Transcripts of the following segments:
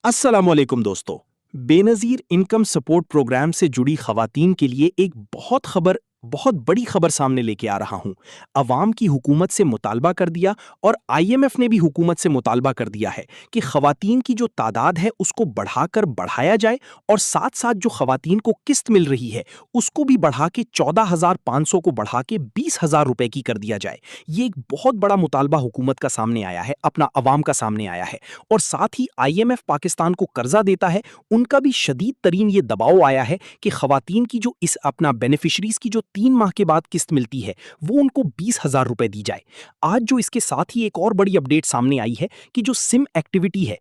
अस्सलामुअलैकुम दोस्तों। Benazir income support programme से जुड़ी खवातीन के लिए एक बहुत बड़ी खबर सामने लेके आ रहा हूं। अवाम की हुकूमत से मुतालबा कर दिया और आईएमएफ ने भी हुकूमत से मुतालबा कर दिया है कि खवातीन की जो तादाद है उसको बढ़ाया जाए और साथ साथ जो खवातीन को किस्त मिल रही है उसको भी बढ़ा के 14,500 को बढ़ा के 20,000 रुपए की कर दिया जाए। ये एक बहुत बड़ा मुतालबा हुकूमत का सामने आया है, अपना अवाम का सामने आया है। और साथ ही आईएमएफ पाकिस्तान को कर्जा देता है, उनका भी शदीद तरीन ये दबाव आया है कि खवातीन की जो इस अपना बेनिफिशरीज की जो 3 माह के बाद किस्त मिलती है वो उनको 20,000 रुपए दी जाए। आज जो इसके साथ ही एक और बड़ी अपडेट सामने आई है कि जो सिम एक्टिविटी है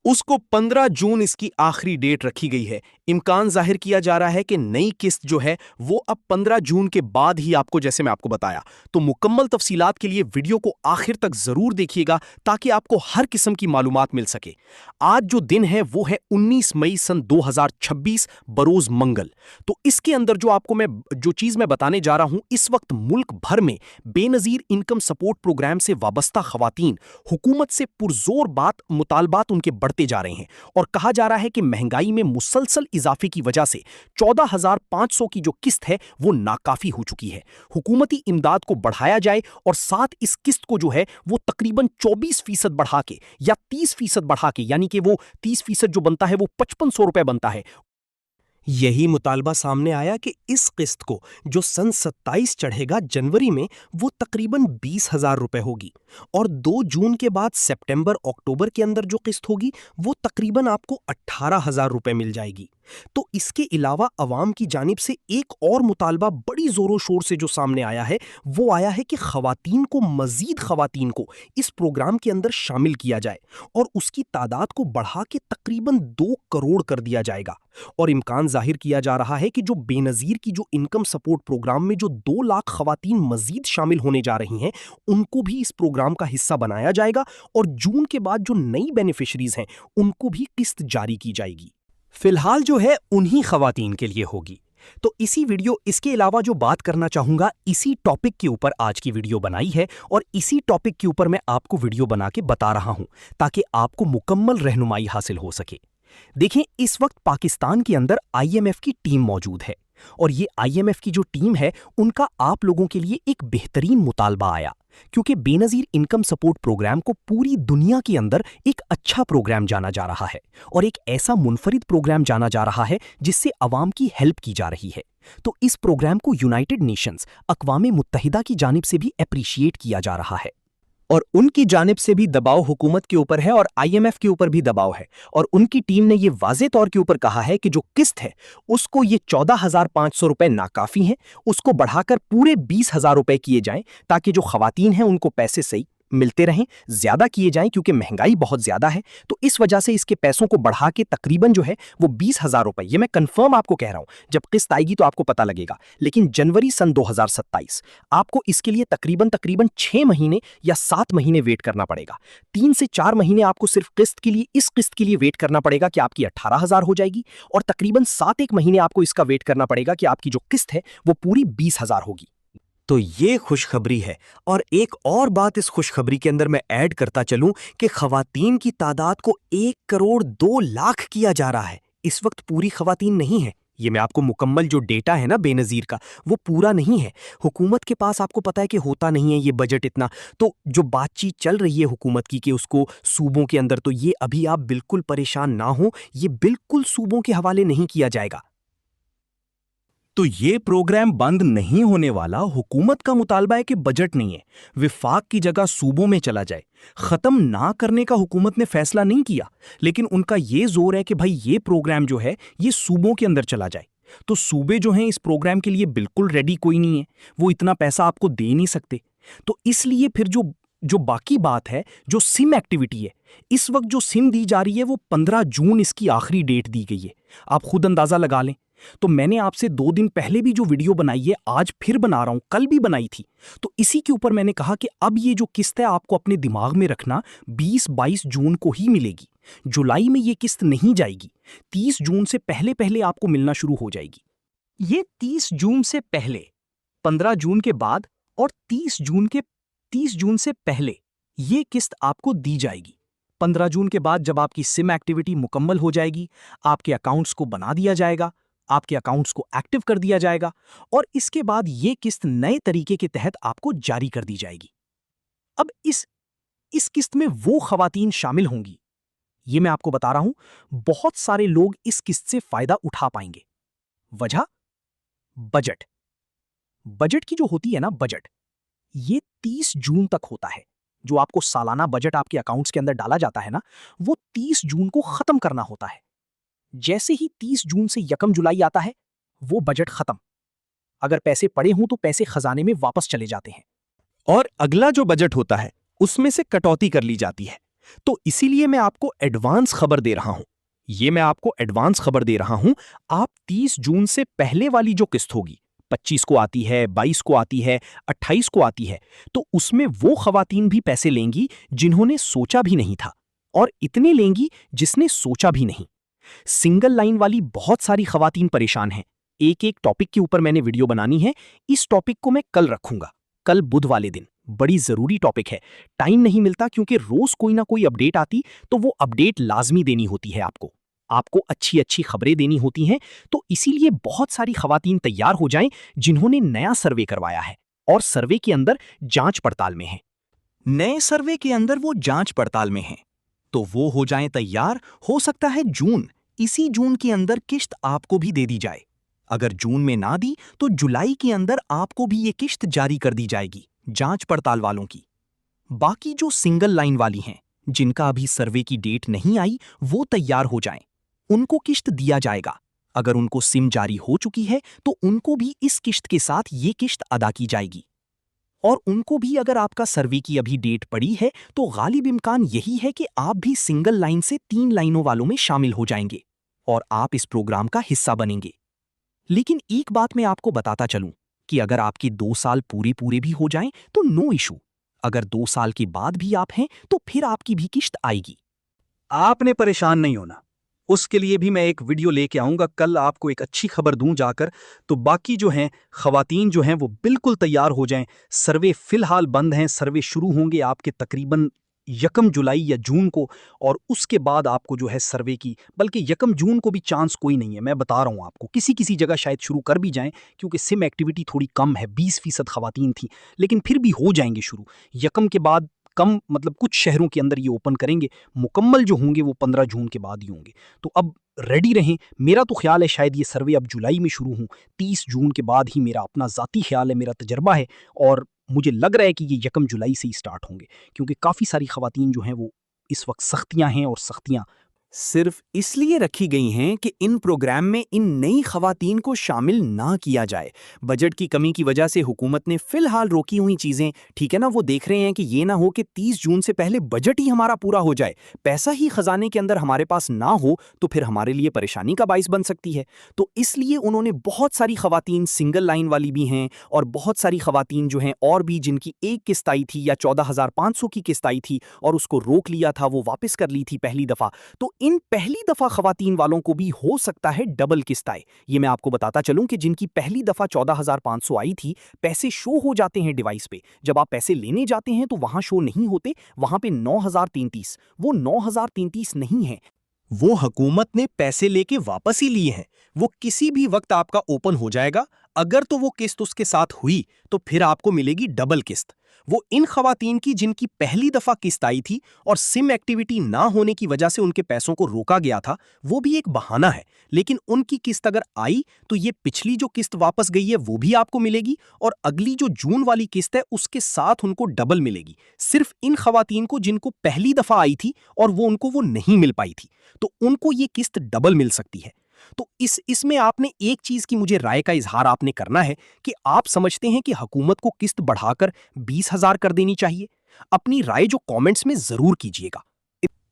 उसको 15 जून इसकी आखिरी डेट रखी गई है। इम्कान जाहिर किया जा रहा है कि नई किस्त जो है वो अब 15 जून के बाद ही आपको, जैसे मैं आपको बताया, तो मुकम्मल तफसीलात के लिए वीडियो को आखिर तक जरूर देखिएगा ताकि आपको हर किस्म की मालूमात मिल सके। आज जो दिन है वो है 19 मई सन 2026 बरोज मंगल। तो इसके अंदर जो चीज मैं बताने जा रहा हूं, इस वक्त मुल्क भर में बेनजीर इनकम सपोर्ट प्रोग्राम से वाबस्ता खवातीन हुकूमत से पुरजोर मुतालबात उनके बढ़ते जा रहे हैं और कहा जा रहा है कि महंगाई में मुसलसल इजाफे की वजह से 14,500 की जो किस्त है वो नाकाफी हो चुकी है। हुकूमती इमदाद को बढ़ाया जाए और साथ इस किस्त को जो है वो तकरीबन 24% बढ़ा के या 30% बढ़ा के, यानी कि वो 30% जो बनता है वो 5500 रुपए बनता है। यही मुतालबा सामने आया कि इस किस्त को जो सन 27 चढ़ेगा जनवरी में वो तकरीबन 20,000 रुपए होगी और 2 जून के बाद सितंबर अक्टूबर के अंदर जो किस्त होगी वो तकरीबन आपको 18,000 रुपए मिल जाएगी। तो इसके अलावा अवाम की जानिब से एक और मुतालबा बड़ी जोरों शोर से जो सामने आया है वो आया है कि मजीद खवातीन को इस प्रोग्राम के अंदर शामिल किया जाए और उसकी तादाद को बढ़ा के तकरीबन 2 करोड़ कर दिया जाएगा। और इम्कान जाहिर किया जा रहा है कि जो बेनजीर की जो इनकम सपोर्ट प्रोग्राम में जो 2 लाख खवातीन मजीद शामिल होने जा रही हैं उनको भी इस प्रोग्राम का हिस्सा बनाया जाएगा और जून के बाद जो नई बेनिफिशरीज हैं उनको भी किस्त जारी की जाएगी। फिलहाल जो है उन्हीं खवातीन के लिए होगी। तो इसके अलावा जो बात करना चाहूंगा, इसी टॉपिक के ऊपर आज की वीडियो बनाई है और इसी टॉपिक के ऊपर मैं आपको वीडियो बना के बता रहा हूं ताकि आपको मुकम्मल रहनुमाई हासिल हो सके। देखें, इस वक्त पाकिस्तान के अंदर आईएमएफ की टीम मौजूद है और ये आईएमएफ की जो टीम है उनका आप लोगों के लिए एक बेहतरीन मुतालबा आया क्योंकि बेनजीर इनकम सपोर्ट प्रोग्राम को पूरी दुनिया के अंदर एक अच्छा प्रोग्राम जाना जा रहा है और एक ऐसा मुनफरिद प्रोग्राम जाना जा रहा है जिससे अवाम की हेल्प की जा रही है। तो इस प्रोग्राम को यूनाइटेड नेशंस, अक़वाम मुत्तहिदा की जानिब से भी एप्रिशिएट किया जा रहा है और उनकी जानिब से भी दबाव हुकूमत के ऊपर है और आईएमएफ के ऊपर भी दबाव है और उनकी टीम ने यह वाज़े तौर के ऊपर कहा है कि जो किस्त है उसको ये 14,500 रुपए नाकाफी हैं, उसको बढ़ाकर पूरे 20,000 रुपए किए जाएं ताकि जो खवातीन हैं उनको पैसे सही मिलते रहें, ज्यादा किए जाएं क्योंकि महंगाई बहुत ज्यादा है। तो इस वजह से इसके पैसों को बढ़ा के तकरीबन जो है वो 20,000 रुपए, ये मैं कंफर्म आपको कह रहा हूं, जब किस्त आएगी तो आपको पता लगेगा, लेकिन जनवरी सन 2027 आपको इसके लिए तकरीबन 6 महीने या 7 महीने वेट करना पड़ेगा। 3 से 4 महीने आपको सिर्फ इस किस्त के लिए वेट करना पड़ेगा कि आपकी 18,000 हो जाएगी और तकरीबन 7-1 महीने आपको इसका वेट करना पड़ेगा कि आपकी जो किस्त है वो पूरी 20,000 होगी। तो ये खुशखबरी है और एक और बात इस खुशखबरी के अंदर मैं ऐड करता चलूं कि खवातीन की तादाद को 1 करोड़ 2 लाख किया जा रहा है। इस वक्त पूरी खवातीन नहीं है, ये मैं आपको मुकम्मल जो डेटा है ना बेनजीर का वो पूरा नहीं है। हुकूमत के पास आपको पता है कि होता नहीं है ये बजट इतना, तो जो बातचीत चल रही है हुकूमत की कि उसको सूबों के अंदर, तो ये अभी आप बिल्कुल परेशान ना हो, ये बिल्कुल सूबों के हवाले नहीं किया जाएगा। तो ये प्रोग्राम बंद नहीं होने वाला। हुकूमत का मुतालबा है कि बजट नहीं है, विफाक की जगह सूबों में चला जाए। खत्म ना करने का हुकूमत ने फैसला नहीं किया, लेकिन उनका ये जोर है कि भाई ये प्रोग्राम जो है ये सूबों के अंदर चला जाए। तो सूबे जो हैं इस प्रोग्राम के लिए बिल्कुल रेडी कोई नहीं है, वो इतना पैसा आपको दे नहीं सकते। तो इसलिए फिर जो बाकी बात है, जो सिम एक्टिविटी है, इस वक्त जो सिम दी जा रही है वो 15 जून इसकी आखिरी डेट दी गई है। आप खुद अंदाजा लगा लें। तो मैंने आपसे 2 दिन पहले भी जो वीडियो बनाई है आज फिर बना रहा हूं, कल भी बनाई थी, तो इसी के ऊपर मैंने कहा कि अब ये जो किस्त है आपको अपने दिमाग में रखना 20-22 जून को ही मिलेगी। जुलाई में ये किस्त नहीं जाएगी, 30 जून से पहले पहले आपको मिलना शुरू हो जाएगी। ये 30 जून से पहले, 15 जून के बाद और 30 जून से पहले ये किस्त आपको दी जाएगी। 15 जून के बाद जब आपकी सिम एक्टिविटी मुकम्मल हो जाएगी, आपके अकाउंट्स को बना दिया जाएगा, आपके अकाउंट्स को एक्टिव कर दिया जाएगा और इसके बाद ये किस्त नए तरीके के तहत आपको जारी कर दी जाएगी। अब इस किस्त में वो खवातीन शामिल होंगी, ये मैं आपको बता रहा हूं, बहुत सारे लोग इस किस्त से फायदा उठा पाएंगे। वजह, बजट। बजट की जो होती है ना बजट, ये 30 जून तक होता है। जो आपको सालाना बजट आपके अकाउंट्स के अंदर डाला जाता है ना, वो 30 जून को खत्म करना होता है। जैसे ही 30 जून से 1 जुलाई आता है, वो बजट खत्म। अगर पैसे पड़े हों तो पैसे खजाने में वापस चले जाते हैं और अगला जो बजट होता है उसमें से कटौती कर ली जाती है। तो इसीलिए मैं आपको एडवांस खबर दे रहा हूं। आप 30 जून से पहले वाली जो किस्त होगी, 25 को आती है, 22 को आती है, 28 को आती है, तो उसमें वो खवातीन भी पैसे लेंगी जिन्होंने सोचा भी नहीं था, और इतने लेंगी जिसने सोचा भी नहीं। सिंगल लाइन वाली बहुत सारी खवातीन परेशान हैं। एक टॉपिक के ऊपर मैंने वीडियो बनानी है। इस टॉपिक को मैं कल रखूंगा, कल बुध वाले दिन। बड़ी जरूरी टॉपिक है। टाइम नहीं मिलता क्योंकि रोज कोई ना कोई अपडेट आती, तो वो अपडेट लाजमी देनी होती है। आपको अच्छी खबरें देनी होती हैं। तो इसीलिए बहुत सारी खवातीन तैयार हो जाएं जिन्होंने नया सर्वे करवाया है और सर्वे के अंदर जांच पड़ताल में है। नए सर्वे के अंदर वो जांच पड़ताल में है, तो वो हो जाएं तैयार। हो सकता है इसी जून के अंदर किस्त आपको भी दे दी जाए। अगर जून में ना दी तो जुलाई के अंदर आपको भी ये किस्त जारी कर दी जाएगी, जांच पड़ताल वालों की। बाकी जो सिंगल लाइन वाली हैं, जिनका अभी सर्वे की डेट नहीं आई, वो तैयार हो जाएं। उनको किस्त दिया जाएगा। अगर उनको सिम जारी हो चुकी है तो उनको भी इस किस्त के साथ ये किस्त अदा की जाएगी। और उनको भी अगर आपका सर्वे की अभी डेट पड़ी है तो गालिब इम्कान यही है कि आप भी सिंगल लाइन से 3 लाइनों वालों में शामिल हो जाएंगे और आप इस प्रोग्राम का हिस्सा बनेंगे। लेकिन एक बात मैं आपको बताता चलूं कि अगर आपके 2 साल पूरे भी हो जाएं तो नो इशू। अगर 2 साल के बाद भी आप हैं तो फिर आपकी भी किस्त आएगी। आपने परेशान नहीं होना, उसके लिए भी मैं एक वीडियो लेके आऊंगा। कल आपको एक अच्छी खबर दूं जाकर, तो बाकी जो हैं खवातीन जो हैं वो बिल्कुल तैयार हो जाएं। सर्वे फिलहाल बंद हैं, सर्वे शुरू होंगे आपके तकरीबन 1 जुलाई या जून को, और उसके बाद आपको जो है सर्वे की, बल्कि 1 जून को भी चांस कोई नहीं है। मैं बता रहा हूं आपको, किसी जगह शायद शुरू कर भी जाएं क्योंकि सिम एक्टिविटी थोड़ी कम है, 20% खवातीन थी, लेकिन फिर भी हो जाएंगे शुरू। 1 के बाद कम, मतलब कुछ शहरों के अंदर ये ओपन करेंगे। मुकम्मल जो होंगे वो 15 जून के बाद ही होंगे। तो अब रेडी रहें। मेरा तो ख्याल है शायद ये सर्वे अब जुलाई में शुरू हों, 30 जून के बाद ही, मेरा अपना ज़ाती ख्याल है, मेरा तजर्बा है, और मुझे लग रहा है कि ये 1 जुलाई से ही स्टार्ट होंगे, क्योंकि काफ़ी सारी खवातीन जो हैं वो इस वक्त सख्तियाँ हैं, और सख्तियाँ सिर्फ इसलिए रखी गई हैं कि इन प्रोग्राम में इन नई खवातीन को शामिल ना किया जाए। बजट की कमी की वजह से हुकूमत ने फिलहाल रोकी हुई चीज़ें, ठीक है ना, वो देख रहे हैं कि ये ना हो कि 30 जून से पहले बजट ही हमारा पूरा हो जाए, पैसा ही खजाने के अंदर हमारे पास ना हो, तो फिर हमारे लिए परेशानी का बाइस बन सकती है। तो इसलिए उन्होंने बहुत सारी खवातीन, सिंगल लाइन वाली भी हैं और बहुत सारी खवातीन जो हैं और भी, जिनकी एक किस्त आई थी या 14,500 की किस्त आई थी और उसको रोक लिया था, वो वापस कर ली थी पहली दफ़ा, तो इन पहली दफा खवातीन वालों को भी हो सकता है डबल किस्त आए। ये मैं आपको बताता चलूं कि जिनकी पहली दफा 14,500 आई थी, पैसे शो हो जाते हैं डिवाइस पे। जब आप पैसे लेने जाते हैं तो वहां शो नहीं होते, वहां पे 9,033, वो 9,033 नहीं है, वो हुकूमत ने पैसे लेके वापस ही लिए हैं। वो किसी भी वक्त आपका ओपन हो जाएगा। अगर तो वो किस्त उसके साथ हुई तो फिर आपको मिलेगी डबल किस्त। वो इन खवातीन की जिनकी पहली दफा किस्त आई थी और सिम एक्टिविटी ना होने की वजह से उनके पैसों को रोका गया था, वो भी एक बहाना है। लेकिन उनकी किस्त अगर आई तो ये पिछली जो किस्त वापस गई है वो भी आपको मिलेगी, और अगली जो जून वाली किस्त है उसके साथ उनको डबल मिलेगी। सिर्फ इन खवातीन को जिनको पहली दफा आई थी और वो नहीं मिल पाई थी, तो उनको ये किस्त डबल मिल सकती है। तो इसमें आपने एक चीज की मुझे राय का इजहार आपने करना है कि आप समझते हैं कि हुकूमत को किस्त बढ़ाकर 20,000 कर देनी चाहिए। अपनी राय जो कमेंट्स में जरूर कीजिएगा।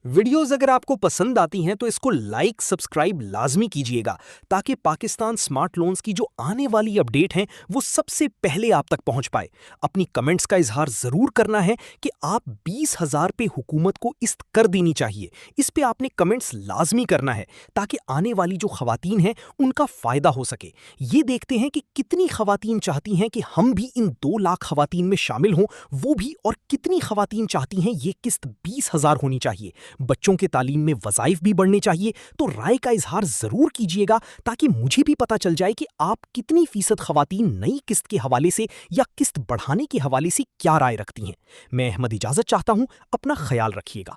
वीडियोस अगर आपको पसंद आती हैं तो इसको लाइक सब्सक्राइब लाजमी कीजिएगा, ताकि पाकिस्तान स्मार्ट लोन्स की जो आने वाली अपडेट हैं वो सबसे पहले आप तक पहुंच पाए। अपनी कमेंट्स का इजहार जरूर करना है कि आप 20,000 पे हुकूमत को किस्त कर देनी चाहिए। इस पे आपने कमेंट्स लाजमी करना है ताकि आने वाली जो खवातीन हैं उनका फायदा हो सके। ये देखते हैं कि कितनी खवातीन चाहती हैं कि हम भी इन 2 लाख खवातीन में शामिल हों, वो भी, और कितनी खवातीन चाहती हैं ये किस्त 20,000 होनी चाहिए। बच्चों के तालीम में वज़ाइफ भी बढ़ने चाहिए, तो राय का इजहार ज़रूर कीजिएगा ताकि मुझे भी पता चल जाए कि आप कितनी फ़ीसद ख़वातीन नई किस्त के हवाले से या किस्त बढ़ाने के हवाले से क्या राय रखती हैं। मैं अहमद इजाज़त चाहता हूँ, अपना ख्याल रखिएगा।